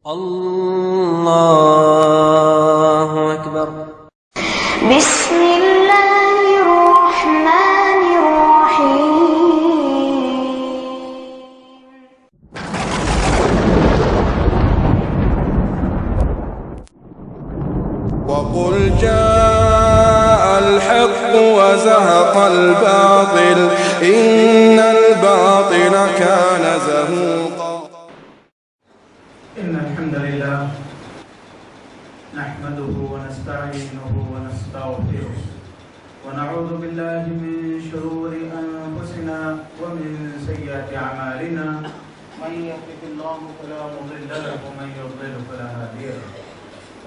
الله أكبر. بسم الله الرحمن الرحيم. وقل جاء الحق وزهق الباطل إن الباطل كان زهوقا. إن الحمد لله نحمده ونستعينه ونستغفره ونعوذ بالله من شرور أنفسنا ومن سيئات أعمالنا من يهده الله فلا مضل له ومن يضلل فلا هادي له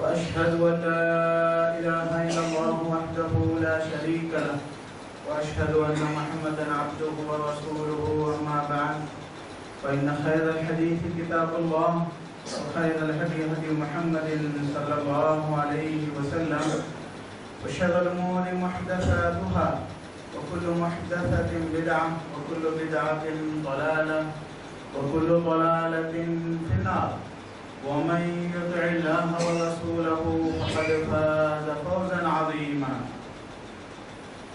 وأشهد أن لا إله إلا الله وحده لا شريك له وأشهد أن محمدا عبده ورسوله أما بعد فإن خير الحديث كتاب الله وخير الهدي هدي محمد صلى الله عليه وسلم وشر الأمور محدثاتها وكل محدثة بدعة وكل بدعة ضلالة وكل ضلالة في النار ومن يطع الله ورسوله فقد فاز فوزا عظيما.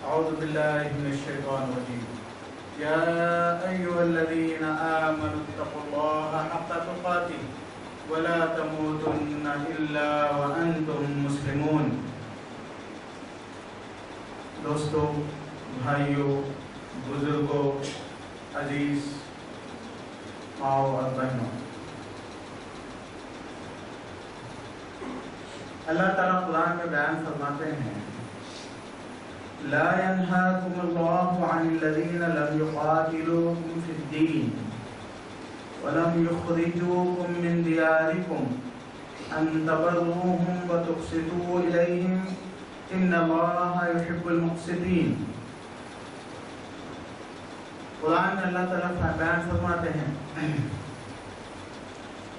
أعوذ بالله من الشيطان الرجيم. يا أيها الذين آمنوا اتقوا الله حق تقاته ولا تموتن إلا وأنتم مسلمون. دوستو، بھائیوں، بزرگوں، عزیز ماؤں اور بہنوں، اللہ تعالیٰ قرآن میں بیان فرماتے ہیں لا ينهاكم الله عن الذين لم يقاتلوكم في الدين ولم يخرجوكم من دياركم أن تبروهم وتقسطوا إليهم إن الله يحب المقسطين. قرآن میں اللہ تعالیٰ بیان فرماتے ہیں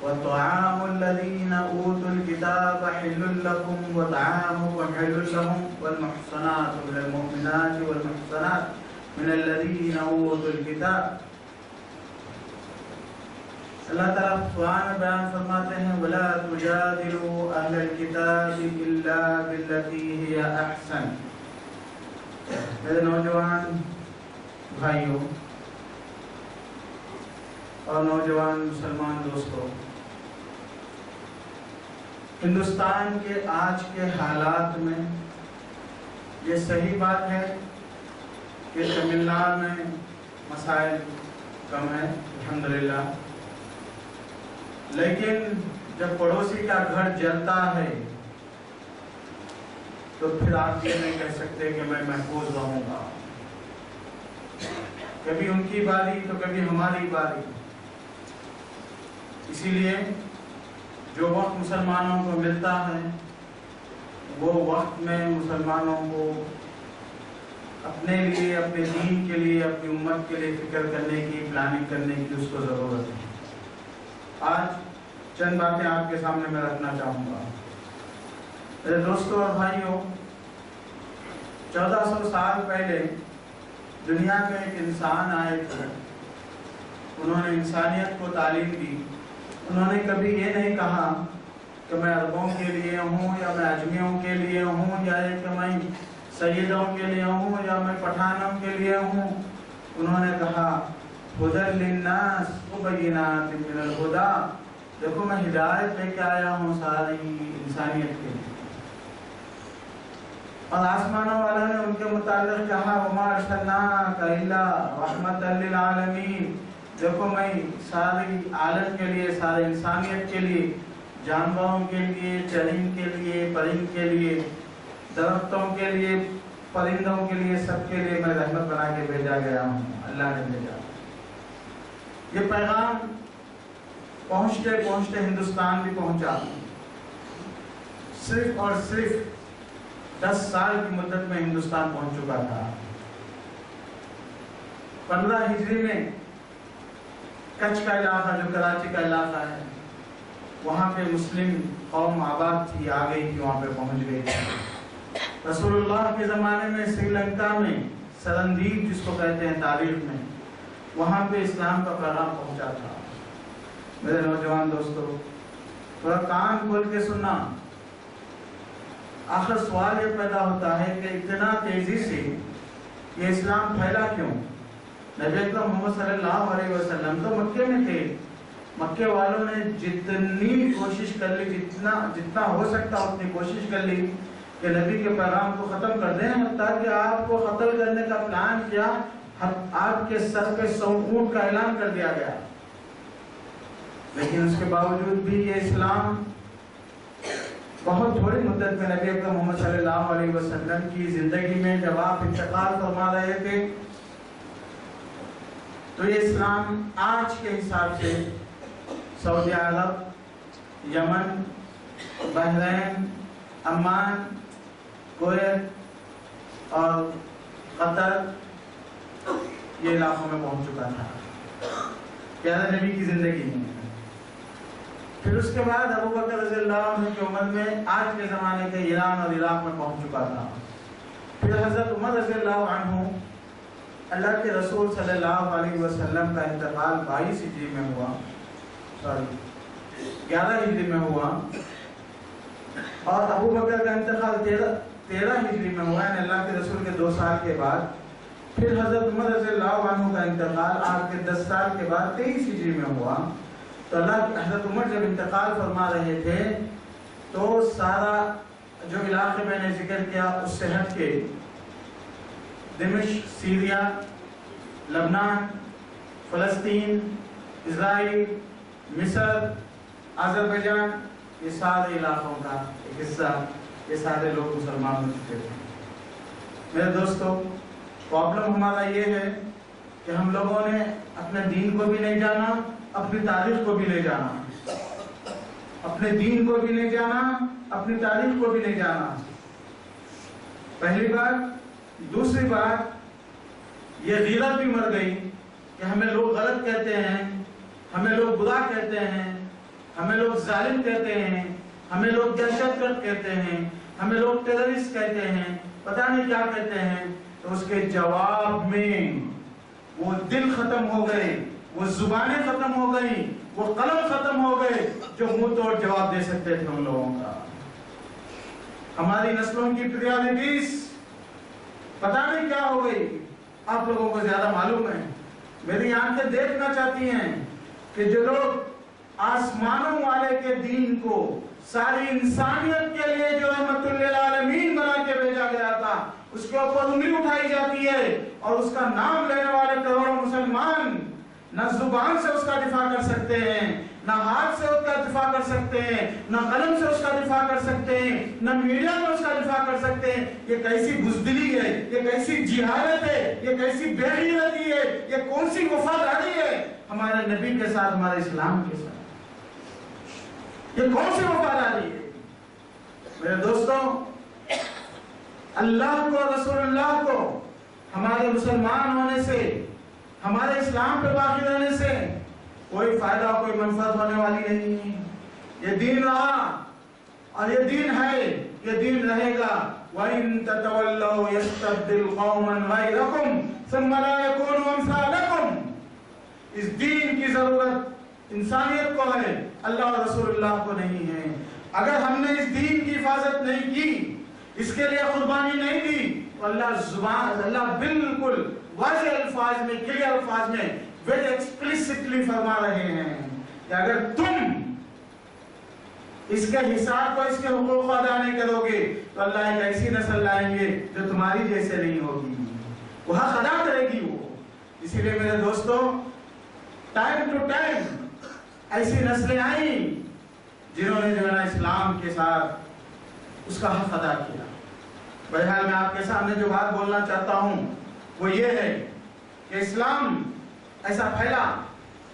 وَطَعَامُ الَّذِينَ أُوتُوا الْكِتَابَ حِلٌّ لَكُمْ وَطَعَامُكُمْ حِلٌّ لَهُمْ وَالْمُحْصَنَاتُ مِنَ الْمُؤْمِنَاتِ وَالْمُحْصَنَاتُ مِنَ الَّذِينَ أُوتُوا الْكِتَابَ. اللہ تعالیٰ قرآن میں بیان فرماتے ہیں وَلَا تُجَادِلُوا أَهْلَ الْكِتَابِ إِلَّا بِالَّتِي هِيَ أَحْسَنُ. میرے نوجوان بھائیوں اور نوجوان مسلمان دوستوں، ہندوستان کے آج کے حالات میں یہ صحیح بات ہے کہ تمل ناڈو میں مسائل کم ہیں الحمدللہ، لیکن جب پڑوسی کا گھر جلتا ہے تو پھر آپ یہ نہیں کہہ سکتے کہ میں محفوظ رہوں گا. کبھی ان کی باری تو کبھی ہماری باری. اسی لیے جو وقت مسلمانوں کو ملتا ہے وہ وقت میں مسلمانوں کو اپنے لیے، اپنے دین کے لیے، اپنی امت کے لیے فکر کرنے کی، پلاننگ کرنے کی اس کو ضرورت ہے. آج چند باتیں آپ کے سامنے میں رکھنا چاہوں گا. میرے دوستوں اور بھائیوں، 1400 سال پہلے دنیا میں ایک انسان آئے تھے. انہوں نے انسانیت کو تعلیم دی. انہوں نے کبھی یہ نہیں کہا کہ میں عربوں کے لیے ہوں یا میں اجمیوں کے لیے ہوں یا کہ میں سیدوں کے لیے ہوں یا میں پٹھانوں کے لیے ہوں. انہوں نے کہا ہدی للناس وبینات من الہدی. دیکھو میں ہدایت لے کے آیا ہوں ساری انسانیت کے لیے. اور آسمانوں والا نے ان کے متعلق کہا وما ارسلناک الا رحمۃ للعالمین. دیکھو میں ساری عالم کے لیے، سارے انسانیت کے لیے، جانوروں کے لیے، چرند کے لیے، پرند کے لیے، درختوں کے لیے، پرندوں کے لیے، سب کے لیے میں رحمت بنا کے بھیجا گیا ہوں. اللہ نے بھیجا. یہ پیغام پہنچتے پہنچتے ہندوستان بھی پہنچا. صرف اور صرف 10 سال کی مدت میں ہندوستان پہنچ چکا تھا. 15 ہجری میں کچھ کا علاقہ جو کراچی کا علاقہ ہے وہاں پہ مسلم قوم آباد تھی، آ گئی تھی، وہاں پہ پہنچ گئی تھی. رسول اللہ کے زمانے میں سری لنکا میں سرندیپ جس کو کہتے ہیں تاریخ میں، وہاں پہ اسلام کا پیغام پہنچا تھا. میرے نوجوان دوستو، تھوڑا کان کھول کے سننا۔ آخر سوال یہ پیدا ہوتا ہے کہ اتنا تیزی سے یہ اسلام پھیلا کیوں؟ نبی اکرم محمد صلی اللہ علیہ وسلم تو مکے میں تھے، مکے والوں نے جتنی کوشش کر لی، جتنا ہو سکتا اتنی کوشش کر لی کہ نبی کے پیغام کو ختم کر دیں، تاکہ آپ کو قتل کرنے کا پلان کیا، آپ کے سر پہ 100 اونٹ کا اعلان کر دیا گیا۔ لیکن اس کے باوجود بھی یہ اسلام بہت تھوڑی مدت میں نبی اکرم محمد صلی اللہ علیہ وسلم کی زندگی میں جب آپ انتقال فرما رہے تھے تو یہ اسلام آج کے حساب سے سعودی عرب، یمن، بحرین، عمان، کویت اور قطر یہ علاقوں میں پہنچ چکا تھا پیارے نبی کی زندگی میں۔ پھر اس کے بعد ابو بکر رضی اللہ عنہ کی عمر میں آج کے زمانے کے ایران اور عراق میں پہنچ چکا تھا۔ پھر حضرت عمر رضی اللہ عنہ، اللہ کے رسول صلی اللہ علیہ وسلم کا انتقال 22 ہجری میں ہوا، 11 ہجری میں ہوا، اور ابو بکر کا انتقال 13 ہجری میں ہوا، یعنی اللہ کے رسول کے 2 سال کے بعد۔ پھر حضرت عمر رضی اللہ عنہ کا انتقال آپ کے 10 سال کے بعد 23 ہجری میں ہوا۔ تو حضرت عمر جب انتقال فرما رہے تھے تو سارا جو علاقے میں نے ذکر کیا اس سے ہٹ کے دمشق، سیریا، لبنان، فلسطین، اسرائیل، مصر، آذربائیجان، یہ سارے علاقوں کا ایک حصہ، یہ سارے لوگ مسلمان ہو چکے تھے۔ میرے دوستو، پرابلم ہمارا یہ ہے کہ ہم لوگوں نے اپنے دین کو بھی نہیں جانا، اپنی تاریخ کو بھی نہیں جانا، اپنے دین کو بھی نہیں جانا، اپنی تاریخ کو بھی نہیں جانا، پہلی بات۔ دوسری بات، یہ غیرت بھی مر گئی کہ ہمیں لوگ غلط کہتے ہیں، ہمیں لوگ برا کہتے ہیں، ہمیں لوگ ظالم کہتے ہیں، ہمیں لوگ دہشت گرد کہتے ہیں، ہمیں لوگ ٹیررسٹ کہتے ہیں، پتہ نہیں کیا کہتے ہیں۔ تو اس کے جواب میں وہ دل ختم ہو گئے، وہ زبانیں ختم ہو گئی، وہ قلم ختم ہو گئے جو منہ توڑ جواب دے سکتے تھے ان لوگوں کا۔ ہماری نسلوں کی پریالٹیز پتہ نہیں کیا ہو گئی، آپ لوگوں کو زیادہ معلوم ہے۔ میری آنکھیں دیکھنا چاہتی ہیں کہ جو لوگ آسمانوں والے کے دین کو ساری انسانیت کے لیے جو رحمت للعالمین بنا کے بھیجا گیا تھا اس کے اوپر انگلی اٹھائی جاتی ہے، اور اس کا نام لینے والے کروڑوں مسلمان نہ زبان سے اس کا دفاع کر سکتے ہیں، نہ ہاتھ سے اس کا دفاع کر سکتے ہیں، نہ قلم سے اس کا دفاع کر سکتے ہیں، نہ میڈیا میں اس کا دفاع کر سکتے ہیں۔ یہ کیسی بزدلی ہے، یہ کیسی جہالت ہے، یہ کیسی بے غیرتی ہے، یہ کون سی وفاداری ہے ہمارے نبی کے ساتھ، ہمارے اسلام کے ساتھ؟ یہ کون سی وفاداری ہے؟ میرے دوستوں، اللہ کو، رسول اللہ کو ہمارے مسلمان ہونے سے، ہمارے اسلام پہ باقی رہنے سے کوئی فائدہ، کوئی منفعت ہونے والی نہیں ہے۔ یہ دین رہا اور یہ دین ہے، یہ دین رہے گا۔ وَإِن تَتَوَلَّوْا يَسْتَبْدِلْ قَوْمًا غَيْرَكُمْ ثُمَّ لَا يَكُونُوا أَمْثَالَكُمْ۔ اس دین کی ضرورت انسانیت کو ہے، اللہ اور رسول اللہ کو نہیں ہے۔ اگر ہم نے اس دین کی حفاظت نہیں کی، اس کے لیے قربانی نہیں دی، تو اللہ بالکل واضح الفاظ میں، کلیئر الفاظ میں، ویری ایکسپلیسٹلی فرما رہے ہیں کہ اگر تم اس کے حساب کو، اس کے حقوق کو ادا نہیں کرو گے تو اللہ ایک ایسی نسل لائیں گے جو تمہاری جیسے نہیں ہوگی، وہ حق ادا کرے گی وہ۔ اسی لیے میرے دوستوں، ٹائم ٹو ٹائم ایسی نسلیں آئیں جنہوں نے جو ہے نا اسلام کے ساتھ اس کا حق ادا کیا۔ بہرحال میں آپ کے سامنے جو بات بولنا چاہتا ہوں وہ یہ ہے کہ اسلام ایسا پھیلا،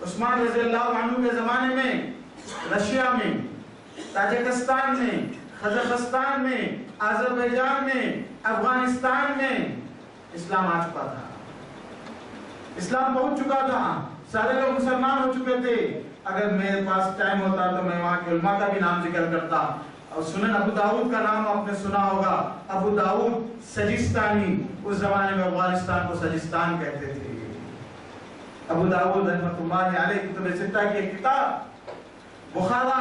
عثمان رضی اللہ عنہ کے زمانے میں رشیا میں، تاجکستان میں، قزاقستان میں، آذربائیجان میں، افغانستان میں اسلام آ چکا تھا، اسلام پہنچ چکا تھا، سارے لوگ مسلمان ہو چکے تھے۔ اگر میرے پاس ٹائم ہوتا تو میں وہاں کے علماء کا بھی نام ذکر کرتا، اور سنن ابو داؤد کا نام آپ نے سنا ہوگا، ابو داؤد سجستانی، اس زمانے میں افغانستان کو سجستان کہتے تھے۔ ابو داؤد رحمۃ اللہ علیہ کتب ستہ کی ایک کتاب، بخارا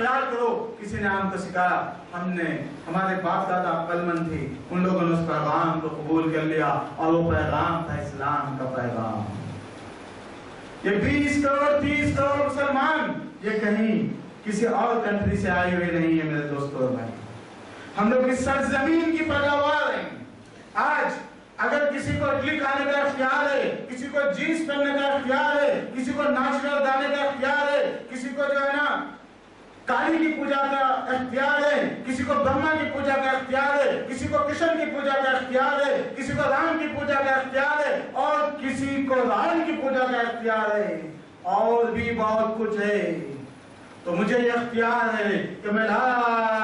خیال کرو. کسی نے ہم کو سکھایا, ہمارے باپ دادا عقلمند تھے, ان لوگوں نے اس پیغام کو قبول کر لیا, اور وہ پیغام تھا اسلام کا پیغام. یہ 20 کروڑ 30 کروڑ مسلمان یہ کہیں کسی اور کنٹری سے آئے ہوئے نہیں ہے میرے دوستوں اور بھائی. ہم لوگ اس سرزمین کی پیداوار ہیں. آج اگر کسی کو اڈلی کھانے کا اختیار ہے, کسی کو جینس پہننے کا اختیار ہے, کسی کو نیچرل گانے کا اختیار ہے, کسی کو جو ہے نا کالی کی پوجا کا اختیار ہے, کسی کو برہما کی پوجا کا اختیار ہے, کسی کو کرشن کی پوجا کا اختیار ہے, کسی کو رام کی پوجا کا اختیار ہے, اور کسی کو رام کی پوجا کا اختیار ہے, اور بھی بہت کچھ ہے. تو مجھے یہ اختیار ہے کہ میں لا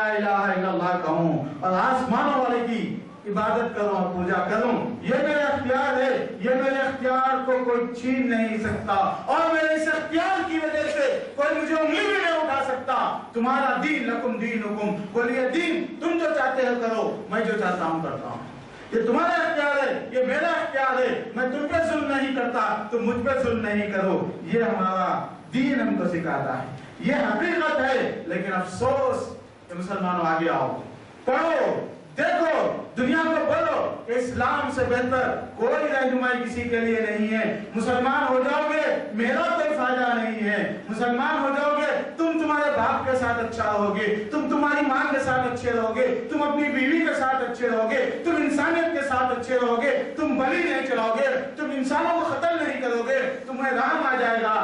الہ الا اللہ کہوں اور آسمانوں والے کی عبادت کروں اور پوجا کروں. یہ میرا اختیار ہے, یہ میرے اختیار کو کوئی چھین نہیں سکتا, اور میرے اس اختیار کی وجہ سے کوئی مجھے انگلی بھی نہیں اٹھا سکتا. تمہارا دین لکم دینکم, بولیے دین تم جو چاہتے ہو کرو, میں جو چاہتا ہوں کرتا ہوں. یہ تمہارا اختیار ہے, یہ میرا اختیار ہے, میں تم پہ ظلم نہیں کرتا, تم مجھ پہ ظلم نہیں کرو. یہ ہمارا دین ہم کو سکھاتا ہے, یہ حقیقت ہے. لیکن افسوس کہ مسلمانوں آگے آؤ, پڑھو, دیکھو, دنیا کو بولو کہ اسلام سے بہتر کوئی رہنمائی کسی کے لیے نہیں ہے. مسلمان ہو جاؤ گے میرا کوئی فائدہ نہیں ہے. مسلمان ہو جاؤ گے تم تمہارے باپ کے ساتھ اچھا رہو گے, تم تمہاری ماں کے ساتھ اچھے رہو گے, تم اپنی بیوی کے ساتھ اچھے رہو گے, تم انسانیت کے ساتھ اچھے رہو گے, تم بلی نہیں چلاؤ گے, تم انسانوں کو قتل نہیں کرو گے, تمہیں رام آ جائے گا.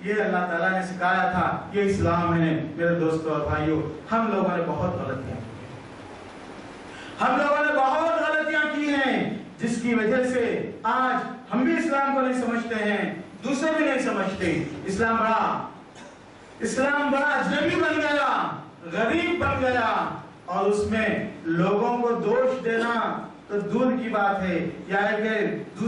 یہ اللہ تعالیٰ نے سکھایا تھا, یہ اسلام ہے. میرے دوستوں اور بھائیوں, ہم لوگوں نے بہت غلطیاں کی ہیں, جس کی وجہ سے آج ہم بھی اسلام کو نہیں سمجھتے ہیں, دوسرے بھی نہیں سمجھتے. اسلام بڑا اجنبی بن گیا, غریب بن گیا, اور اس میں لوگوں کو دوش دینا تو دور کی بات ہے. کہ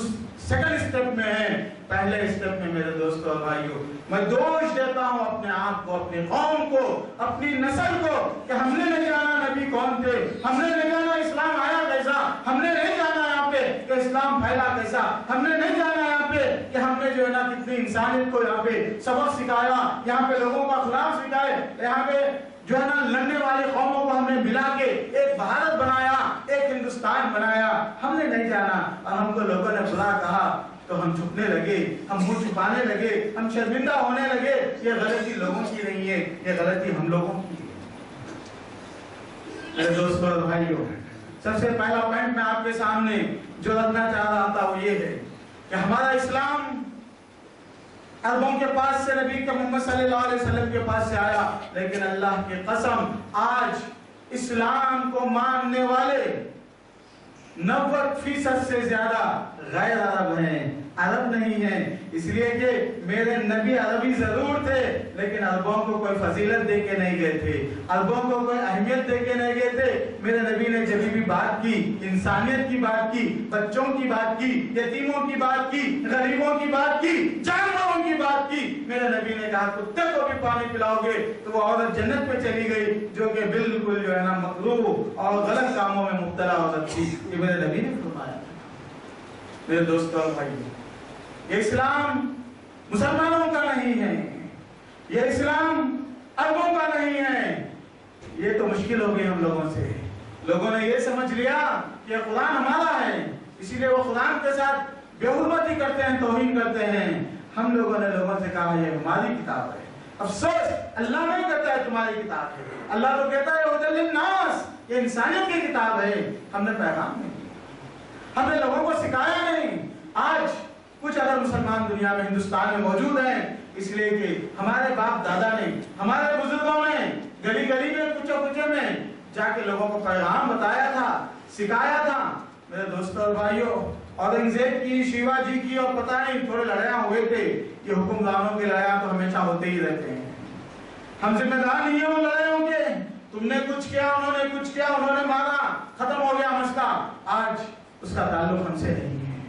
سیکنڈ اسٹیپ میں ہے, پہلے اسٹیپ میں میرے دوستوں اور بھائیوں میں دوش دیتا ہوں اپنے آپ کو, اپنی قوم کو, اپنی نسل کو, کہ ہم نے نہیں جانا نبی کون تھے, ہم نے نہیں جانا اسلام آیا کیسا, ہم نے نہیں جانا یہاں پہ کہ اسلام پھیلا کیسا, ہم نے نہیں جانا یہاں پہ کہ ہم نے جو ہے نا کتنی انسانیت کو یہاں پہ سبق سکھایا, یہاں پہ لوگوں کا اخلاق سکھائے, یہاں پہ جو ہے نا لڑنے والی قوموں کو ہم نے ملا کے ایک بھارت بنایا, ایک ہندوستان بنایا. ہم نے نہیں جانا, اور ہم کو لوگوں نے برا کہا تو ہم چھپنے لگے, ہم منہ چھپانے لگے, ہم شرمندہ ہونے لگے. یہ غلطی لوگوں کی نہیں ہے, یہ غلطی ہم لوگوں کی ہے. میرے دوستوں اور بھائیوں, سب سے پہلا پوائنٹ میں آپ کے سامنے جو رکھنا چاہ رہا تھا وہ یہ ہے کہ ہمارا اسلام عربوں کے پاس سے, نبی کا محمد صلی اللہ علیہ وسلم کے پاس سے آیا, لیکن اللہ کی قسم آج اسلام کو ماننے والے 90% سے زیادہ غیر عرب ہیں, عرب نہیں ہیں. اس لیے کہ میرے نبی عربی ضرور تھے, لیکن عربوں کو کوئی فضیلت دے کے نہیں گئے تھے, عربوں کو کوئی اہمیت دے کے نہیں گئے تھے. میرے نبی نے جب بھی بات کی, انسانیت کی بات کی, بچوں کی بات کی, یتیموں کی بات کی, غریبوں کی بات کی, جانوروں کی بات کی. میرے نبی نے کہا کتے کو بھی پانی پلاؤ گے تو وہ عورت جنت میں چلی گئی, جو کہ بالکل جو ہے نا مکروہ اور غلط کاموں میں مبتلا عورت تھی. یہ میرے نبی نے فرمایا. میرے دوستوں اور بھائیوں, یہ اسلام مسلمانوں کا نہیں ہے, یہ اسلام عربوں کا نہیں ہے. یہ تو مشکل ہو گئی ہم لوگوں سے. لوگوں نے یہ سمجھ لیا کہ قرآن ہمارا ہے, اسی لیے وہ قرآن کے ساتھ بے حرمتی کرتے ہیں, توہین کرتے ہیں. ہم لوگوں نے لوگوں سے کہا یہ ہماری کتاب ہے. افسوس, اللہ نہیں کہتا ہے تمہاری کتاب ہے, اللہ تو کہتا ہے ہدی للناس, یہ انسانیت کی کتاب ہے. ہم نے پیغام نہیں, ہم نے لوگوں کو سکھایا نہیں. آج کچھ اگر مسلمان دنیا میں ہندوستان میں موجود ہیں اس لیے کہ ہمارے باپ دادا نے, ہمارے بزرگوں نے گلی گلی میں, کوچے کوچے میں جا کے لوگوں کو پیغام بتایا تھا, سکھایا تھا. میرے دوستوں اور بھائیوں, اورنگزیب کی, شیوا جی کی, اور پتہ نہیں تھوڑے لڑائیاں ہوئے تھے. یہ حکمرانوں کے لڑائیاں تو ہمیشہ ہوتے ہی رہتے ہیں. ہم ذمہ دار نہیں ہیں وہ لڑائیوں کے. تم نے کچھ کیا, انہوں نے کچھ کیا, انہوں نے مارا, ختم ہو گیا مسئلہ. آج اس کا تعلق ہم سے نہیں ہے,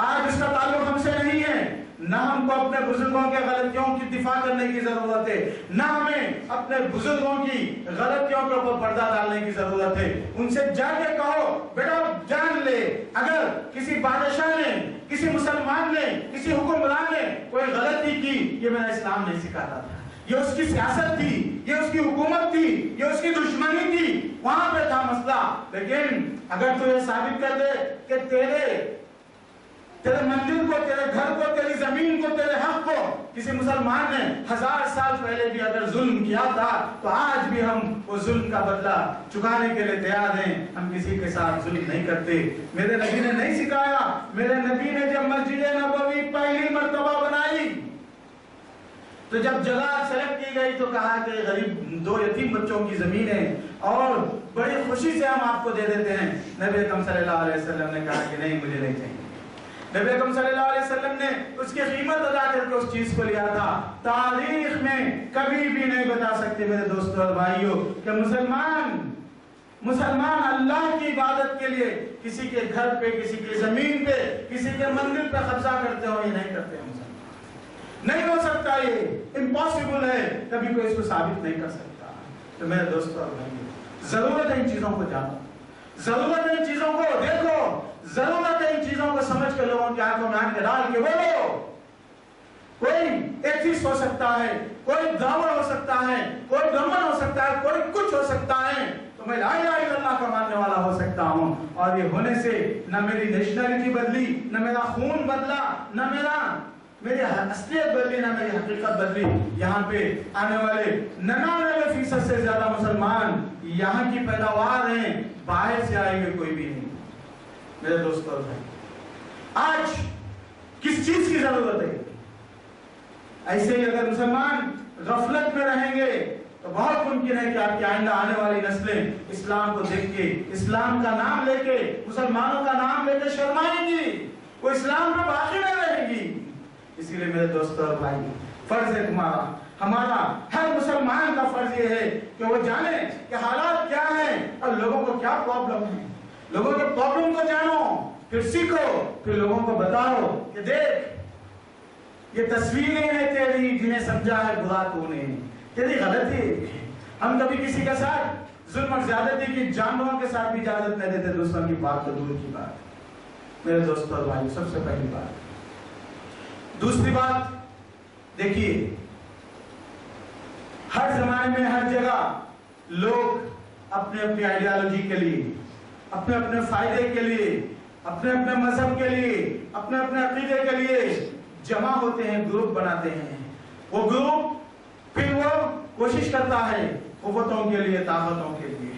آج اس کا تعلق ہم سے نہیں ہے. نہ ہم کو اپنے بزرگوں کے غلطیوں کی دفاع کرنے کی ضرورت ہے, نہ ہمیں اپنے بزرگوں کی غلطیوں کے اوپر پردہ ڈالنے کی ضرورت ہے. ان سے جا کے کہو بیٹا جان لے, اگر کسی بادشاہ نے, کسی مسلمان نے, کسی حکمران نے کوئی غلطی کی, یہ میرا اسلام نہیں سکھاتا تھا, یہ اس کی سیاست تھی، یہ اس کی حکومت تھی، یہ اس کی دشمنی تھی، وہاں پہ تھا مسئلہ. لیکن اگر تو یہ ثابت کر دے کہ تیرے مندر کو، تیرے گھر کو، تیری زمین کو، تیرے حق کو کسی مسلمان نے 1000 سال پہلے بھی اگر ظلم کیا تھا تو آج بھی ہم وہ ظلم کا بدلہ چکانے کے لیے تیار ہیں. ہم کسی کے ساتھ ظلم نہیں کرتے. میرے نبی نے نہیں سکھایا. میرے نبی نے جب مسجد نبوی پہلی مرتبہ بنائی تو جب جگہ سلیکٹ کی گئی تو کہا کہ غریب 2 یتیم بچوں کی زمین ہے اور بڑی خوشی سے ہم آپ کو دے دیتے ہیں. نبی اکرم صلی اللہ علیہ وسلم نے کہا کہ نہیں، مجھے نہیں چاہیے. نبی اکرم صلی اللہ علیہ وسلم نے اس کی قیمت ادا کر کے اس چیز کو لیا تھا. تاریخ میں کبھی بھی نہیں بتا سکتے میرے دوستوں اور بھائیوں کہ مسلمان اللہ کی عبادت کے لیے کسی کے گھر پہ، کسی کی زمین پہ، کسی کے مندر پہ قبضہ کرتے ہو. یہ نہیں کرتے ہیں مسلمان. نہیں ہو سکتا، یہ امپاسبل ہے. کبھی کوئی اس کو ثابت نہیں کر سکتا. تو میرے دوستوں اور بھائیوں، ضرورت ہے ان چیزوں کو جانو، ضرورت ہے ان چیزوں کو دیکھو، ضرورت ہے ان چیزوں کو سمجھ کر لوگوں کی آنکھوں میں آنکھ ڈال کے بولو. کوئی ایتھیسٹ ہو سکتا ہے، کوئی دراوڑ ہو سکتا ہے، کوئی برہمن ہو سکتا ہے، کوئی کچھ ہو سکتا ہے، تو میں لا الہ الا اللہ کا ماننے والا ہو سکتا ہوں. اور یہ ہونے سے نہ میری نیشنلٹی بدلی، نہ میرا خون بدلا، نہ میری اصلیت بدلی، نہ میری حقیقت بدلی. یہاں پہ آنے والے 99% سے زیادہ مسلمان یہاں کی پیداوار ہیں، باہر سے آئے ہوئے کوئی بھی نہیں. میرے دوستوں اور بھائی، آج کس چیز کی ضرورت ہے؟ ایسے ہی اگر مسلمان غفلت میں رہیں گے تو بہت ممکن ہے کہ آپ کی آئندہ آنے والی نسلیں اسلام کو دیکھ کے، اسلام کا نام لے کے، مسلمانوں کا نام لے کے شرمائیں گی، وہ اسلام میں باقی نہ رہے گی. اسی لیے میرے دوستوں اور بھائی، فرض ہے ہمارا ہر مسلمان کا فرض یہ ہے کہ وہ جانے کہ حالات کیا ہیں اور لوگوں کو کیا پرابلم ہے. لوگوں کے پرابلم کو جانو، پھر سیکھو، پھر لوگوں کو بتاؤ کہ دیکھ یہ تصویریں ہیں تیری جنہیں سمجھا ہے برا تو نے، تیری غلطی. ہم کبھی کسی کے ساتھ ظلم اور زیادتی کی جانوروں کے ساتھ بھی اجازت نہیں دیتے، دوسروں کی بات تو دور کی بات. میرے دوستوں اور بھائی، سب سے پہلی بات. دوسری بات دیکھیے، ہر زمانے میں ہر جگہ لوگ اپنے اپنی آئیڈیالوجی کے لیے، اپنے اپنے فائدے کے لیے، اپنے اپنے مذہب کے لیے، اپنے اپنے عقیدے کے لیے جمع ہوتے ہیں، گروپ بناتے ہیں. وہ گروپ پھر وہ کوشش کرتا ہے قوتوں کے لیے، طاقتوں کے لیے.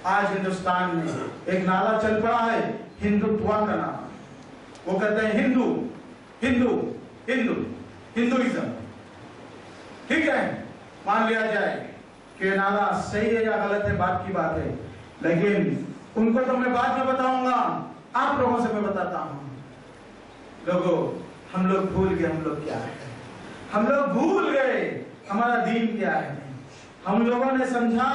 آج ہندوستان میں ایک نعرہ چل پڑا ہے ہندوتوا کا نام. وہ کہتے ہیں ہندوازم. ٹھیک ہے، مان لیا جائے کہ نعرہ صحیح ہے یا غلط ہے، بات کی بات ہے، لیکن ان کو تو میں بعد میں بتاؤں گا. آپ لوگوں سے میں بتاتا ہوں. لوگوں، ہم لوگ بھول گئے ہم لوگ کیا ہے. ہم لوگ بھول گئے ہمارا دین کیا ہے. ہم لوگوں نے سمجھا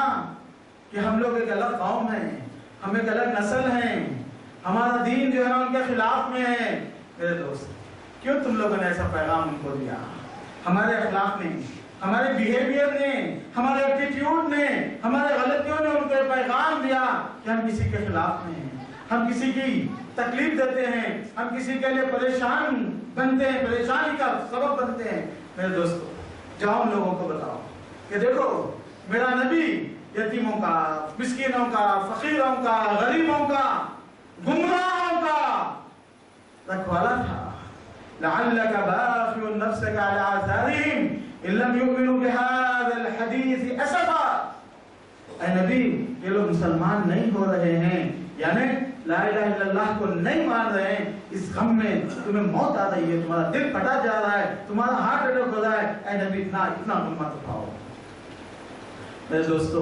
کہ ہم لوگ ایک الگ قوم ہیں، ہم ایک الگ نسل ہیں، ہمارا دین جو ہے ان کے خلاف میں ہے. میرے دوست، کیوں تم لوگوں نے ایسا پیغام ان کو دیا؟ ہمارے اخلاق نے، ہمارے بیہیویئر نے، ہمارے ایٹیٹیوڈ نے، ہمارے غلطیوں نے ان کو پیغام دیا کہ ہم کسی کے خلاف میں ہیں، ہم کسی کی تکلیف دیتے ہیں، ہم کسی کے لیے پریشان بنتے ہیں، پریشانی کا سبب بنتے ہیں. میرے دوستو، جاؤ ان لوگوں کو بتاؤ کہ دیکھو میرا نبی یتیموں کا، مسکینوں کا، فقیروں کا، غریبوں کا، گمراہوں کا رکھوالا تھا. لعلک باخع نفسک علی آثارہم ان لم یؤمنوا بهذا الحدیث اسفا. اے نبی، یہ لوگ مسلمان نہیں ہو رہے ہیں، یعنی لا الہ الا اللہ کو نہیں مان رہے ہیں، اس غم میں تمہیں موت آ رہی ہے، تمہارا دل پھٹا جا رہا ہے، تمہارا ہارٹ اٹیک ہو رہا ہے. اے نبی، اتنا غم مت اٹھاؤ. میرے دوستو،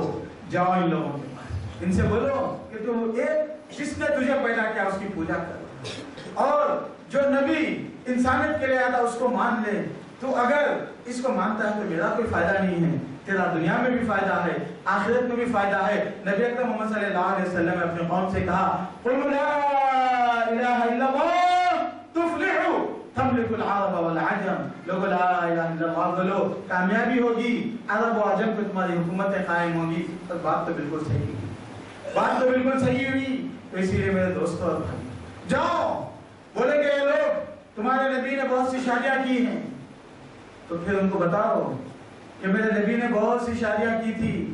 جاؤ ان لوگوں کے پاس، ان سے بولو کہ تو ایک جس نے تجھے پیدا کیا اس کی پوجا کر، اور جو نبی انسانیت کے لیے آیا تھا اس کو مان لے. تو اگر اس کو مانتا ہے تو میرا کوئی فائدہ نہیں ہے، تیرا دنیا میں بھی فائدہ ہے، آخرت میں بھی فائدہ ہے. نبی اکرم محمد صلی اللہ علیہ وسلم نے اپنے قوم سے کہا، قل لا الہ الا اللہ تفلحوا تملک العرب والعجم. لوگو لا الہ الا اللہ بولو، کامیابی ہوگی، عرب و عجم پہ تمہاری حکومتیں قائم ہوگی. تو بات تو بالکل صحیح ہوئی، بات تو بالکل صحیح ہوئی. تو اسی لیے میرے دوستوں اور بھائی، جاؤ بولے کہ یہ لوگ تمہارے نبی نے بہت سی شادیاں کی ہیں، تو پھر ان کو بتاؤ کہ میرے نبی نے بہت سی شادیاں کی تھی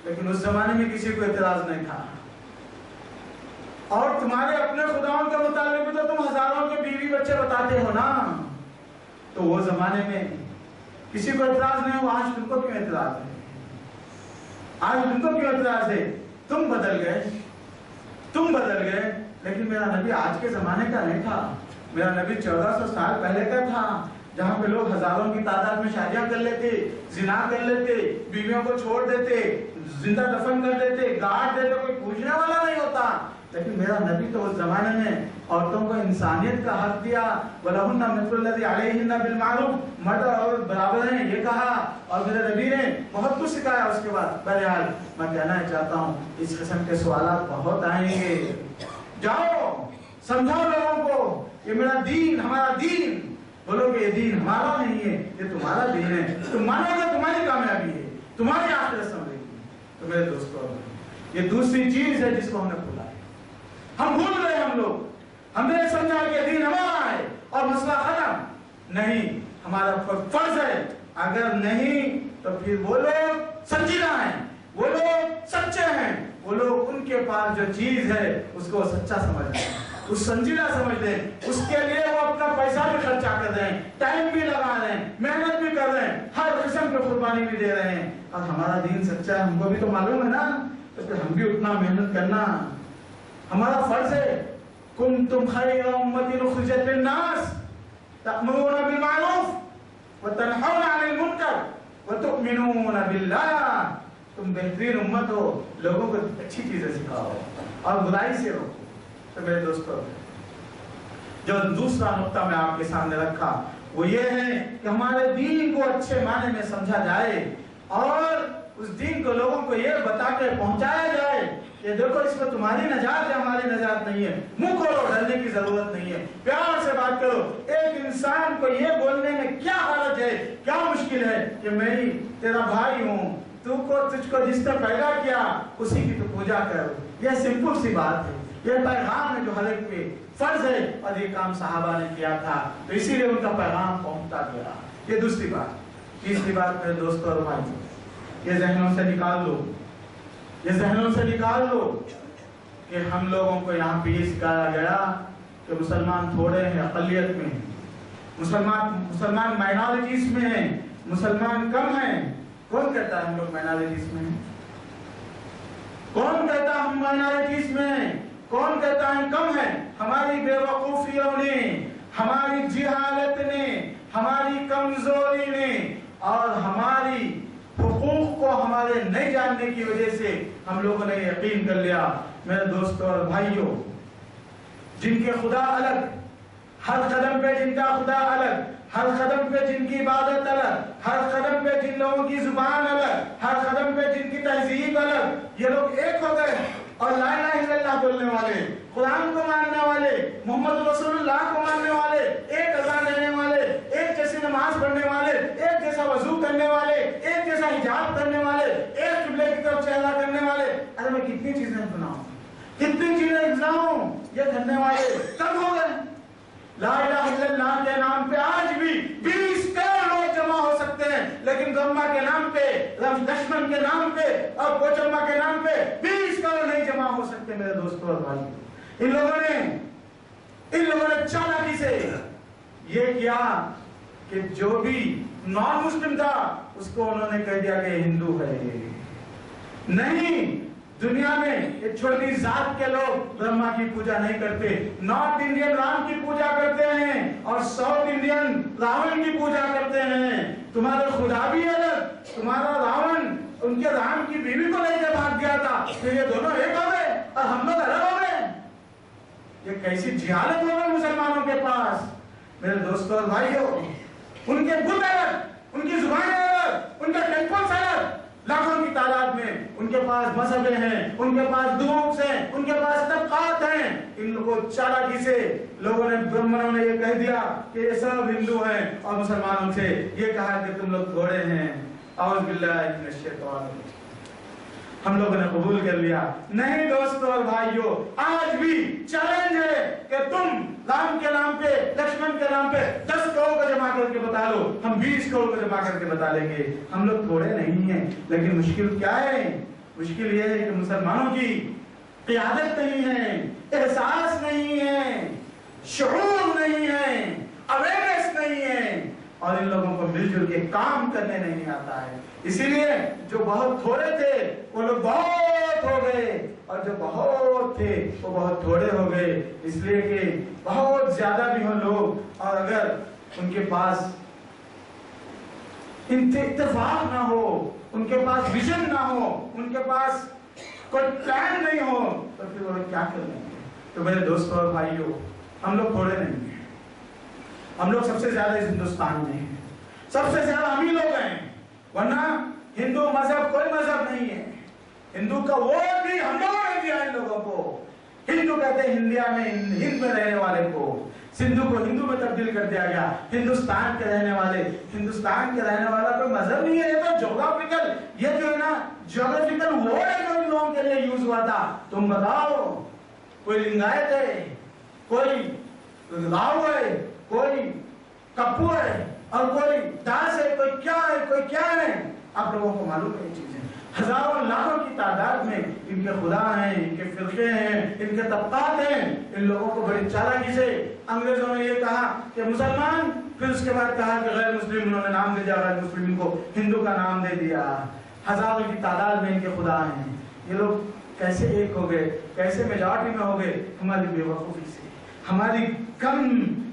لیکن اس زمانے میں کسی کو اعتراض نہیں تھا، اور تمہارے اپنے خداؤں کے متعلق بھی تو تم ہزاروں کے بیوی بچے بتاتے ہو نا، تو وہ زمانے میں کسی کو اعتراض نہیں ہوا، آج تم کو کیوں اعتراض ہے؟ آج تم کو کیوں اعتراض ہے؟ تم بدل گئے، لیکن میرا نبی آج کے زمانے کا نہیں تھا، میرا نبی 1400 سال پہلے کا تھا، جہاں پہ لوگ ہزاروں کی تعداد میں شادیاں کر لیتے، زنا کر لیتے، بیویوں کو چھوڑ دیتے، زندہ دفن کر دیتے، گاڑ دیتے، کوئی پوچھنے والا نہیں ہوتا۔ لیکن میرا نبی تو اس زمانے میں عورتوں کو انسانیت کا حق دیا، وَلَهُنَّ مِثْلُ الَّذِي عَلَيْهِنَّ بِالْمَعْرُوفِ، مرد اور عورت برابر ہیں یہ کہا، اور میرے نبی نے بہت کچھ سکھایا اس کے بعد۔ بہرحال میں کہنا چاہتا ہوں اس قسم کے سوالات بہت آئیں گے، جاؤ سمجھاؤ لوگوں کو یہ میرا دین، ہمارا دین، بولو کہ یہ دین ہمارا نہیں ہے، یہ تمہارا دین ہے، تم مانو گے تمہاری کامیابی ہے، تمہاری آخرت سمجھے گی۔ تو میرے دوستوں یہ دوسری چیز ہے جس کو ہم نے بھولا ہے، ہم بھول گئے، ہم نے سمجھا کہ دین ہمارا ہے اور مسئلہ ختم نہیں، ہمارا فرض ہے، اگر نہیں تو پھر وہ لوگ سنجیدہ ہیں، وہ لوگ سچے ہیں، وہ لوگ ان کے پاس جو چیز ہے اس کو سچا سمجھتے ہیں، اس سنجیدہ سمجھتے ہیں، اس کے لیے وہ اپنا پیسہ بھی خرچہ کر رہے ہیں، ٹائم بھی لگا رہے ہیں، محنت بھی کر رہے ہیں، ہر قسم کی قربانی بھی دے رہے ہیں۔ اور ہمارا دین سچا ہے ہم کو بھی تو معلوم ہے نا، تو پھر ہم بھی اتنا محنت کرنا ہمارا فرض ہے۔ کنتم خیر امۃ اخرجت للناس تأمرون بالمعروف وتنہون عن المنکر وتؤمنون باللہ، تم بہترین امت ہو، لوگوں کو اچھی چیزیں سکھاؤ اور برائی سے روکو۔ تو میرے دوستو جو دوسرا نقطہ میں آپ کے سامنے رکھا وہ یہ ہے کہ ہمارے دین کو اچھے معنی میں سمجھا جائے اور اس دین کو لوگوں کو یہ بتا کے پہنچایا جائے کہ دیکھو اس میں تمہاری نجات ہے، ہماری نجات نہیں ہے، منہ کھولو، ڈرنے کی ضرورت نہیں ہے، پیار سے بات کرو۔ ایک انسان کو یہ بولنے میں کیا حرج ہے، کیا مشکل ہے کہ میں تیرا بھائی ہوں، تجھ کو جس نے پیدا کیا اسی کی تو پوجا کرو۔ یہ سمپل سی بات ہے، یہ پیغام ہے جو ہر ایک پہ فرض ہے، اور یہ کام صحابہ نے کیا تھا تو اسی لیے ان کا پیغام پہنچتا گیا۔ یہ دوسری بات۔ تیسری بات میرے دوستوں اور بھائیوں، یہ ذہنوں سے نکال لو، یہ ذہنوں سے نکال لو کہ ہم لوگوں کو یہاں پہ یہ سکھایا گیا کہ مسلمان تھوڑے ہیں، اقلیت میں ہیں، مسلمان مائنورٹیز میں ہیں، مسلمان کم ہیں۔ کون کہتا ہے ہم لوگ مائنورٹیز میں ہیں؟ کون کہتا ہے ہم مائنورٹیز میں ہیں؟ کون کہتا ہے ہم کم ہیں؟ ہماری بے وقوفیوں نے، ہماری جہالت نے، ہماری کمزوری نے اور ہماری حقوق کو ہمارے نہیں جاننے کی وجہ سے ہم لوگوں نے یقین کر لیا۔ میرے دوستوں اور بھائیوں، جن کے خدا الگ، ہر قدم پہ جن کا خدا الگ، ہر قدم پہ جن کی عبادت الگ، ہر قدم پہ جن لوگوں کی زبان الگ، ہر قدم پہ جن کی تہذیب الگ، یہ لوگ ایک ہو گئے اور لا الہ الا اللہ بولنے والے، قرآن کو ماننے والے، محمد رسول اللہ کو ماننے والے، ایک اذان دینے والے، ایک جیسی نماز پڑھنے والے، ایک جیسا وضو کرنے والے، ایک جیسا حجاب کرنے والے، ایک قبلے کی طرف چہرہ کرنے والے۔ ارے میں کتنی چیزیں سناؤں، کتنی چیزیں سناؤں، یہ کرنے والے کب ہو گئے؟ لا الہ الا اللہ کے نام پہ آج بھی 20 کروڑ لوگ جمع ہو سکتے ہیں، لیکن برہما کے نام پہ، لکشمن کے نام پہ اور پوچمبا کے نام پہ 20 کروڑ نہیں جمع ہو سکتے۔ میرے دوستوں اور بھائی، ان لوگوں نے چالاکی سے یہ کیا کہ جو بھی نان مسلم تھا اس کو انہوں نے کہہ دیا کہ ہندو ہے۔ نہیں، دنیا میں ایک چھوٹی ذات کے لوگ برہما کی پوجا نہیں کرتے، نارتھ انڈین رام کی پوجا کرتے ہیں اور ساؤتھ انڈین راون کی پوجا کرتے ہیں۔ تمہارا خدا بھی الگ، تمہارا راون ان کے رام کی بیوی کو لے کے بھاگ گیا تھا، پھر یہ دونوں ایک ہو گئے اور ہم لوگ الگ ہو گئے۔ یہ کیسی جہالت ہو گئی مسلمانوں کے پاس۔ میرے دوستوں اور بھائیوں، ان کے بت الگ، ان کی زبانیں الگ، ان کے ٹیمپلز الگ، لاکھوں کی تعداد میں ان کے پاس مذہبیں ہیں، ان کے پاس گروپس ہیں، ان کے پاس طبقات ہیں۔ ان لوگوں کو چالاکی سے لوگوں نے، برہمنوں نے یہ کہہ دیا کہ یہ سب ہندو ہیں، اور مسلمانوں سے یہ کہا کہ تم لوگ گھوڑے ہیں۔ اعوذ باللہ من الشیطان الرجیم۔ ہم لوگوں نے قبول کر لیا. نہیں دوستو اور بھائیو، آج بھی چیلنج ہے کہ تم رام کے نام پہ، لکشمن کے نام پہ 10 کروڑ کو جمع کر کے بتا لو، ہم 20 کروڑ کو جمع کر کے بتا لیں گے. ہم لوگ تھوڑے نہیں ہیں، لیکن مشکل کیا ہے؟ مشکل یہ ہے کہ مسلمانوں کی قیادت نہیں ہے، احساس نہیں ہے، شعور نہیں ہے، اویئرنیس نہیں ہے، اور ان لوگوں کو مل جل کے کام کرنے نہیں آتا ہے. اسی لیے جو بہت تھوڑے تھے وہ لوگ بہت ہو گئے، اور جو بہت تھے وہ بہت تھوڑے ہو گئے. اس لیے کہ بہت زیادہ بھی ہوں لوگ، اور اگر ان کے پاس اتفاق نہ ہو، ان کے پاس ویژن نہ ہو، ان کے پاس کوئی پلان نہیں ہو، تو پھر وہ کیا کر لیں گے؟ تو میرے دوستوں اور بھائیوں، ہم لوگ تھوڑے نہیں ہیں. ہم لوگ سب سے زیادہ اس ہندوستان میں ہیں، سب سے زیادہ ہم ہی لوگ ہیں. ورنہ ہندو مذہب کوئی مذہب نہیں ہے. ہندو کا ووٹ بھی ہم لوگوں نے دیا ان لوگوں کو. ہندو کہتے ہیں انڈیا میں، ہند میں رہنے والے کو. سندھو کو ہندو میں تبدیل کر دیا گیا. ہندوستان کے رہنے والے، ہندوستان کے رہنے والا کوئی مذہب نہیں ہے، یہ تو جغرافیکل، یہ جو ہے نا جغرافیکل ورڈ ہے جو ان لوگوں کے لیے یوز ہوا تھا. تم بتاؤ، کوئی لنگایت ہے، کوئی راؤ ہے، کوئی کپو ہے، اور کوئی داس ہے، کوئی کیا ہے، کوئی کیا ہے. آپ لوگوں کو معلوم ہے یہ چیزیں. ہزاروں لاکھوں کی تعداد میں ان کے خدا ہیں، ان کے فرقے ہیں، ان کے طبقات ہیں. ان لوگوں کو بڑی چالاکی سے انگریزوں نے یہ کہا کہ مسلمان، پھر اس کے بعد کہا کہ غیر مسلم، انہوں نے نام دے دیا غیر مسلم کو، ہندو کا نام دے دیا. ہزاروں کی تعداد میں ان کے خدا ہیں. یہ لوگ کیسے ایک ہو گئے، کیسے میجارٹی میں ہو گئے؟ ہماری بے وقوفی سے، ہماری کم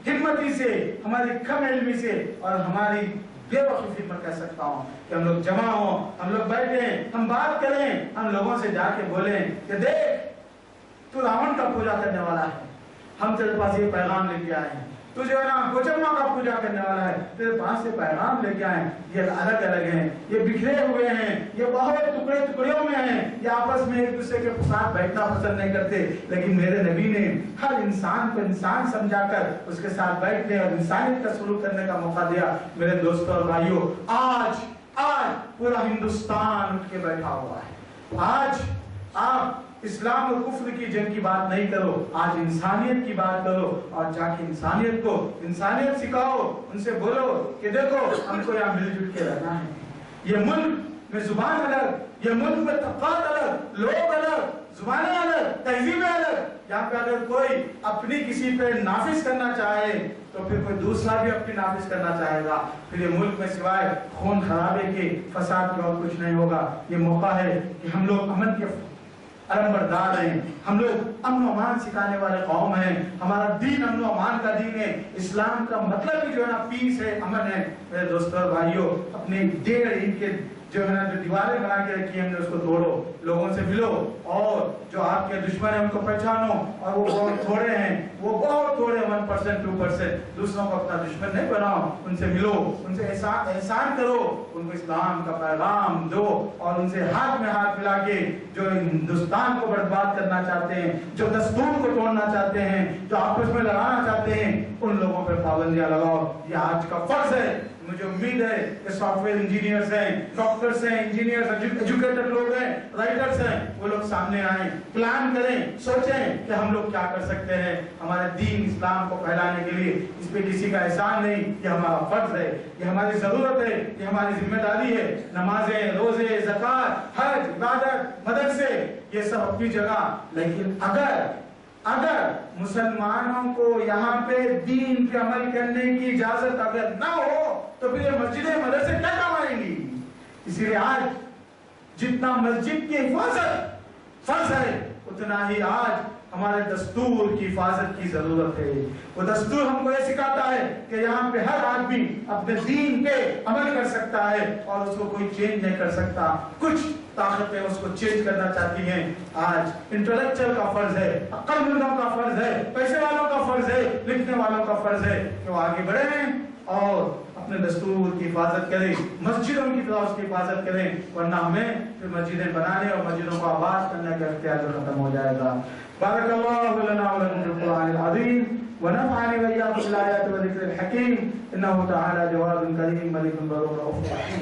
ہمتی سے، ہماری کم علمی سے، اور ہماری بے وقوفی پر کہہ سکتا ہوں کہ ہم لوگ جمع ہوں، ہم لوگ بیٹھیں، ہم بات کریں، ہم لوگوں سے جا کے بولیں کہ دیکھ تو راون کا پوجا کرنے والا ہے، ہم تیرے پاس یہ پیغام لے کے آئے ہیں. تو جو ہے نا کوچما کا پوجا کرنے والا ہے، تیرے پاس سے پیغام لے کے آئے ہیں. یہ الگ الگ ہیں، یہ بکھرے ہوئے ہیں، یہ بہت ٹکڑے ٹکڑیوں میں ہیں، یہ آپس میں ایک دوسرے کے ساتھ بیٹھنا پسند نہیں کرتے. لیکن میرے نبی نے ہر انسان کو انسان سمجھا کر اس کے ساتھ بیٹھنے اور انسانیت کا سلوک کرنے کا موقع دیا. میرے دوستوں اور بھائیوں، آج پورا ہندوستان اٹھ کے بیٹھا ہوا ہے. آج آپ اسلام اور کفر کی جنگ کی بات نہیں کرو، آج انسانیت کی بات کرو، اور جا کے انسانیت کو انسانیت سکھاؤ. ان سے بولو کہ دیکھو ہم کو یہاں مل جل کے رہنا ہے. یہ ملک میں زبان الگ، یہ ملک میں طبقات الگ، لوگ الگ، زبانیں الگ، تہذیبیں الگ. یہاں پہ اگر کوئی اپنی کسی پہ نافذ کرنا چاہے تو پھر کوئی دوسرا بھی اپنی نافذ کرنا چاہے گا. پھر یہ ملک میں سوائے خون خرابے کے، فساد کے اور کچھ نہیں ہوگا. یہ موقع ہے کہ ہم لوگ امن کے علمبردار ہیں، ہم لوگ امن و امان سکھانے والے قوم ہیں. ہمارا دین امن و امان کا دین ہے. اسلام کا مطلب ہی جو ہے نا پیس ہے، امن ہے. میرے دوستوں اور بھائیوں، اپنے ڈیڑھ ان کے جو ہے نا جو دیواریں بنا کے رکھی ہم نے اس کو توڑو، لوگوں سے ملو، اور جو آپ کے دشمن ہیں ان کو پہچانو. اور وہ بہت تھوڑے ہیں، وہ بہت تھوڑے 1% 2%. دوسروں کو اپنا دشمن نہیں بناؤ، ان سے ملو، ان سے احسان کرو، ان کو اسلام کا پیغام دو، اور ان سے ہاتھ میں ہاتھ ملا کے جو ہندوستان کو برباد کرنا چاہتے ہیں، جو دستور کو توڑنا چاہتے ہیں، جو آپس میں لڑانا چاہتے ہیں، ان لوگوں پہ پابندیاں لگاؤ. یہ آج کا فرض ہے. مجھے امید ہے کہ سافٹ ویئر انجینئرز ہیں، ڈاکٹرز ہیں، انجینئرز، ایجوکیٹڈ لوگ ہیں، رائٹرز ہیں، وہ لوگ سامنے آئیں، پلان کریں، سوچیں کہ ہم لوگ کیا کر سکتے ہیں ہمارے دین اسلام کو پھیلانے کے لیے. اس پہ کسی کا احسان نہیں، یہ ہمارا فرض ہے، یہ ہماری ضرورت ہے، یہ ہماری ذمہ داری ہے. نمازیں، روزے، زکوٰۃ، حج، عبادت، مدرسے، یہ سب اپنی جگہ. لیکن اگر مسلمانوں کو یہاں پہ دین پہ عمل کرنے کی اجازت اگر نہ ہو تو پھر یہ مسجدیں مدرسے کیا کمائیں گی؟ اسی لیے آج جتنا مسجد کی حفاظت فرض ہے، اتنا ہی آج ہمارے دستور کی حفاظت کی ضرورت ہے. وہ دستور ہم کو یہ سکھاتا ہے کہ یہاں پہ ہر آدمی اپنے دین پہ عمل کر سکتا ہے اور اس کو کوئی چینج نہیں کر سکتا. کچھ طاقتیں اس کو چینج کرنا چاہتی ہیں. آج انٹلیکچوئل کا فرض ہے، عقل مندوں کا فرض ہے، پیسے والوں کا فرض ہے، لکھنے والوں کا فرض ہے کہ وہ آگے بڑھے ہیں اور اپنے دستور کی حفاظت کریں، مسجدوں کی طرح اس کی حفاظت کریں. ورنہ ہمیں پھر مسجدیں بنانے اور مسجدوں کو آباد کرنے کا اختیار جو ختم ہو جائے گا. بارک اللہ لنا ولکم فی القرآن العظیم ونفعني وإياكم بالآيات والذكر الحكيم إنه تعالى جواد كريم ملك بر رؤوف رحيم.